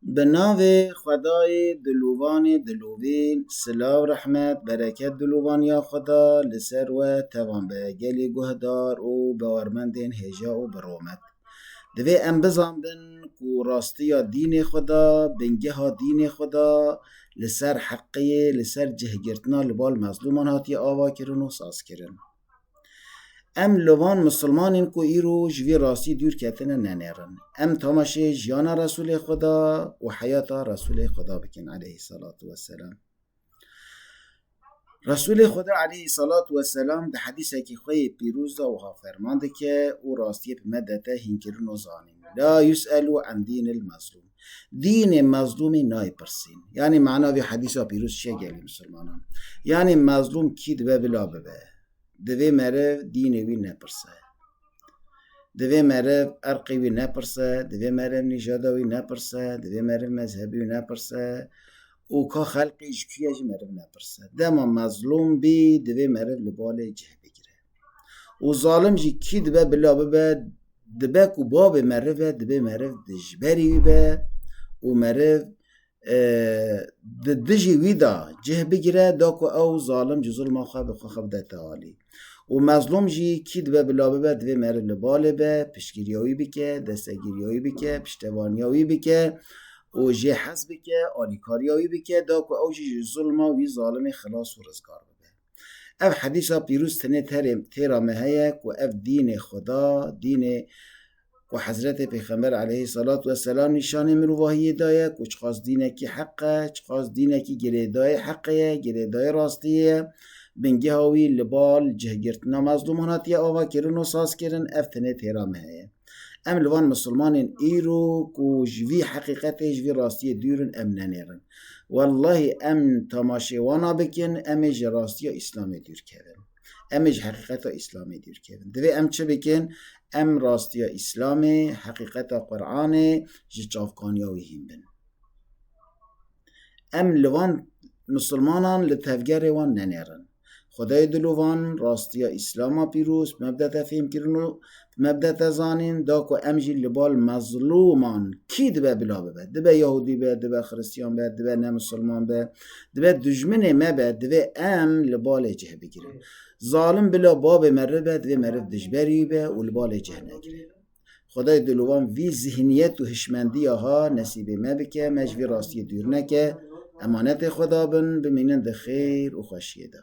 به نام خدای دلوان دلوین، سلاو رحمت برکت دلوان یا خدا لسر و توان به گلی گهدار و باورمندین هجا و برومت دوی ام بزن بن کو راستی یا دین خدا بنگه ها دین خدا لسر حقیه لسر جهگرتنا لبال مظلومان هاتی آوا کرن و ساز کرن. ام لوان مسلمانین کو ایرو جوی راستی دور کتن ننیرن. ام تماشه جیانا رسول خدا و حیاتا رسول خدا بکن علیه الصلاة والسلام. رسول خدا علیه الصلاة والسلام ده حدیثه که خوی پیروز دا و ها فرمانده که او راستی بمدته هنکرون و زانین لا یسألو عن دین المظلوم، دین مظلومی نای پرسین. یعنی معنا به حدیثه پیروز چه گلی مسلمانان؟ یعنی مظلوم کی دبه بلا ببه دوی مره دینی وی نپرسه، دوی مره ارقی وی نپرسه، دوی مره نژادوی نپرسه، دوی مره مذهبی وی نپرسه او که خلقی جکیه جی مره نپرسه. دما مظلوم بی دوی مره لبال جه بگیره و ظالم جی کی دبه بلا ببه دبه کو باب مره و دبه مره دجبری به و مره دجی ویدا جه بگیره دا کو او ظالم جی ظلم خواه بخواه خواه ده تعالی و مظلوم جی کی دبه بلا ببه دوی مره لباله به پشگیریوی بکه دستگیریوی بکه پشتوانیوی بکه و جه حس بکه آلیکاریوی بکه دا کو او جی ظلم وی ظالم خلاص و رزگار ببه. اف حدیثا پیروز تنه تیرا مهیک و اف دین خدا دین و حضرت پیغمبر علیه الصلاة والسلام نشان مروواهی دایه و چخواست دینه کی حقه چخواست دینه کی گریدای حقه گریدای راستیه بنگه هاوی لبال جهگرتنا مظلوماناتی آوا کرن و ساز کرن افتنه تیرامه هیه. ام لوان مسلمانین ایرو کو جوی حقیقت جوی راستی دیرن ام ننیرن والله ام تماشه وانا بکن ام جراستی اسلامی دیر کرن ام حقیقت اسلامی دیر کرن دوی ام چه بکن ام راستی اسلامی حقیقت قرآن جچافکانیاوی هم بن. ام لوان مسلمانان لتفگر وان ننیرن خدای دلوان راستی اسلاما پیروز مبدأ فهم کرنو مبدأ زانین دا کو امجی لبال مظلومان کی دبه بلا ببه دبه یهودی به دبه خریستیان به دبه نه مسلمان به دبه دجمن ما به دبه ام لبال جه بگیره ظالم بلا باب مره به دبه مره دجبری به و لبال جه نگیره. خدای دلوان وی ذهنیت و هشمندی ها نصیب ما بکه مجوی راستی دور نکه امانت خدا بن بمینند خیر و خوشیه ده.